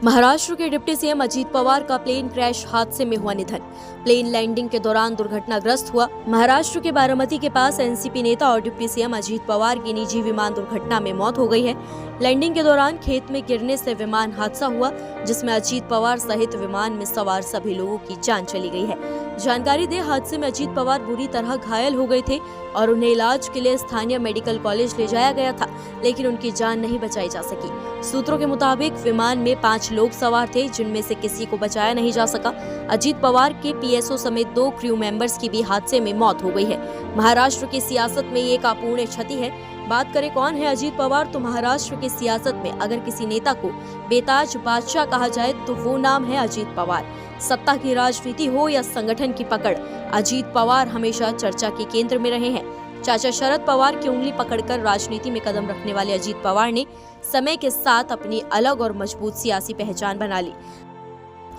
महाराष्ट्र के deputy CM Ajit Pawar का plane crash हादसे में हुआ निधन। प्लेन लैंडिंग के दौरान दुर्घटनाग्रस्त हुआ। महाराष्ट्र के बारामती के पास एनसीपी नेता और डिप्टी सीएम अजीत पवार की निजी विमान दुर्घटना में मौत हो गई है। लैंडिंग के दौरान खेत में गिरने से विमान हादसा हुआ, जिसमें अजीत पवार सहित विमान में सवार सभी लोगों की जान चली गई है। जानकारी दे, हादसे में अजीत पवार बुरी तरह घायल हो गए थे और उन्हें इलाज के लिए स्थानीय मेडिकल कॉलेज ले जाया गया था, लेकिन उनकी जान नहीं बचाई जा सकी। सूत्रों के मुताबिक विमान में 5 लोग सवार थे, जिनमें से किसी को बचाया नहीं जा सका। अजीत पवार के पीएसओ समेत 2 क्रू मेंबर्स की भी हादसे में मौत हो गई है। महाराष्ट्र की सियासत में ये एक अपूर्णीय क्षति है। बात करें कौन है अजीत पवार, तो महाराष्ट्र की सियासत में अगर किसी नेता को बेताज बादशाह कहा जाए तो वो नाम है अजीत पवार। सत्ता की राजनीति हो या संगठन की पकड़, अजीत पवार हमेशा चर्चा के केंद्र में रहे हैं। चाचा शरद पवार की उंगली पकड़कर राजनीति में कदम रखने वाले अजीत पवार ने समय के साथ अपनी अलग और मजबूत सियासी पहचान बना ली।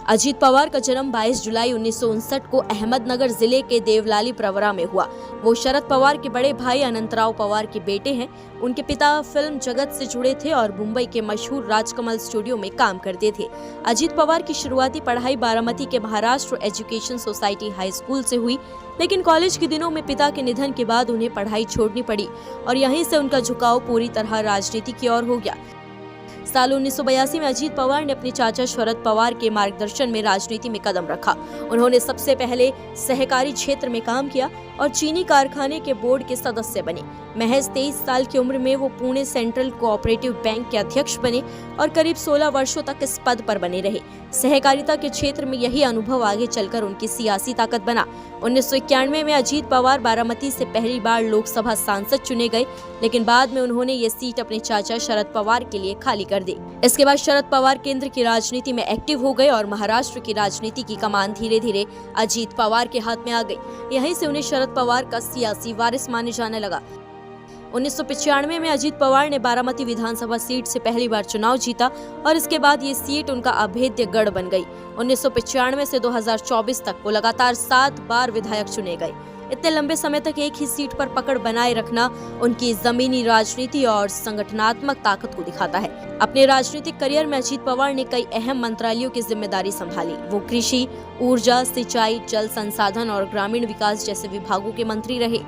अजीत पवार का जन्म 22 जुलाई 1959 को अहमदनगर जिले के देवलाली प्रवरा में हुआ। वो शरद पवार के बड़े भाई अनंतराव पवार के बेटे हैं। उनके पिता फिल्म जगत से जुड़े थे और मुंबई के मशहूर राजकमल स्टूडियो में काम करते थे। अजीत पवार की शुरुआती पढ़ाई बारामती के Maharashtra education society high school से हुई, लेकिन कॉलेज के दिनों में पिता के निधन के बाद उन्हें पढ़ाई छोड़नी पड़ी और यहीं से उनका झुकाव पूरी तरह राजनीति की ओर हो गया। साल 1982 में अजीत पवार ने अपने चाचा शरद पवार के मार्गदर्शन में राजनीति में कदम रखा। उन्होंने सबसे पहले सहकारी क्षेत्र में काम किया और चीनी कारखाने के बोर्ड के सदस्य बने। महज 23 साल की उम्र में वो पुणे सेंट्रल कोऑपरेटिव बैंक के अध्यक्ष बने और करीब 16 वर्षों तक इस पद पर बने रहे। सहकारिता के क्षेत्र में यही अनुभव आगे चलकर उनकी सियासी ताकत बना। 1991 में अजीत पवार बारामती से पहली बार लोकसभा सांसद चुने गए, लेकिन बाद में उन्होंने ये सीट अपने चाचा शरद पवार के लिए खाली कर दी। इसके बाद शरद पवार केंद्र की राजनीति में एक्टिव हो गए और महाराष्ट्र की राजनीति की कमान धीरे धीरे अजीत पवार के हाथ में आ गई। यहीं से उन्हें शरद पवार का सियासी वारिस माने जाने लगा। 1995 में अजीत पवार ने बारामती विधानसभा सीट से पहली बार चुनाव जीता और इसके बाद ये सीट उनका अभेद्य गढ़ बन गई। 1995 से 2024 तक वो लगातार 7 बार विधायक चुने गए। इतने लंबे समय तक एक ही सीट पर पकड़ बनाए रखना उनकी जमीनी राजनीति और संगठनात्मक ताकत को दिखाता है। अपने राजनीतिक करियर में अजीत पवार ने कई अहम मंत्रालयों की जिम्मेदारी संभाली। वो कृषि, ऊर्जा, सिंचाई, जल संसाधन और ग्रामीण विकास जैसे विभागों के मंत्री रहे।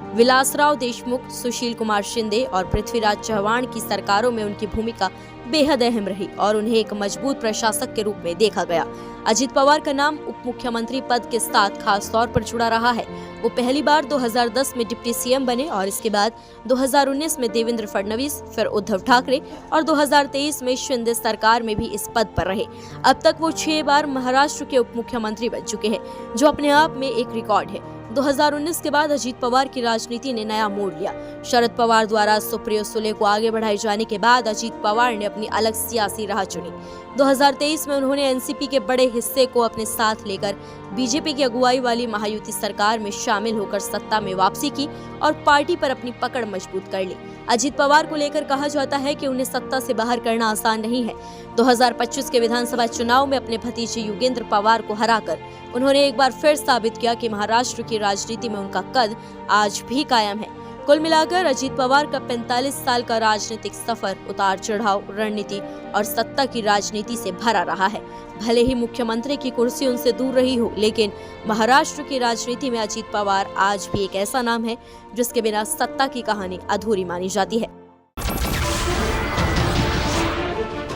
विलासराव देशमुख, सुशील कुमार शिंदे और पृथ्वीराज चव्हाण की सरकारों में उनकी भूमिका बेहद अहम रही और उन्हें एक मजबूत प्रशासक के रूप में देखा गया। अजीत पवार का नाम उप मुख्यमंत्री पद के साथ खास तौर पर जुड़ा रहा है। वो पहली बार 2010 में डिप्टी सीएम बने और इसके बाद 2019 में देवेंद्र फडणवीस, फिर उद्धव ठाकरे और 2023 में शिंदे सरकार में भी इस पद पर रहे। अब तक वो 6 बार महाराष्ट्र के उप मुख्यमंत्री बन चुके हैं, जो अपने आप में एक रिकॉर्ड है। 2019 के बाद अजीत पवार की राजनीति ने नया मोड़ लिया। शरद पवार द्वारा सुप्रियो सुले को आगे बढ़ाए जाने के बाद अजीत पवार ने अपनी अलग सियासी राह चुनी। 2023 में उन्होंने एनसीपी के बड़े हिस्से को अपने साथ लेकर बीजेपी की अगुवाई वाली महायुति सरकार में शामिल होकर सत्ता में वापसी की और पार्टी पर अपनी पकड़ मजबूत कर ली। अजीत पवार को लेकर कहा जाता है कि उन्हें सत्ता से बाहर करना आसान नहीं है। 2025 के विधानसभा चुनाव में अपने भतीजे योगेंद्र पवार को हराकर उन्होंने एक बार फिर साबित किया कि महाराष्ट्र की राजनीति में उनका कद आज भी कायम है। कुल मिलाकर अजीत पवार का 45 साल का राजनीतिक सफर उतार चढ़ाव, रणनीति और सत्ता की राजनीति से भरा रहा है। भले ही मुख्यमंत्री की कुर्सी उनसे दूर रही हो, लेकिन महाराष्ट्र की राजनीति में अजीत पवार आज भी एक ऐसा नाम है जिसके बिना सत्ता की कहानी अधूरी मानी जाती है।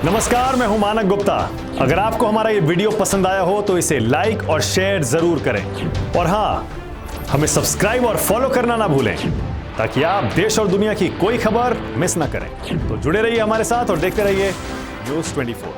नमस्कार, मैं हूं मानक गुप्ता। अगर आपको हमारा ये वीडियो पसंद आया हो तो इसे लाइक और शेयर जरूर करें और हाँ, हमें सब्सक्राइब और फॉलो करना ना भूलें ताकि आप देश और दुनिया की कोई खबर मिस ना करें। तो जुड़े रहिए हमारे साथ और देखते रहिए न्यूज़ 24।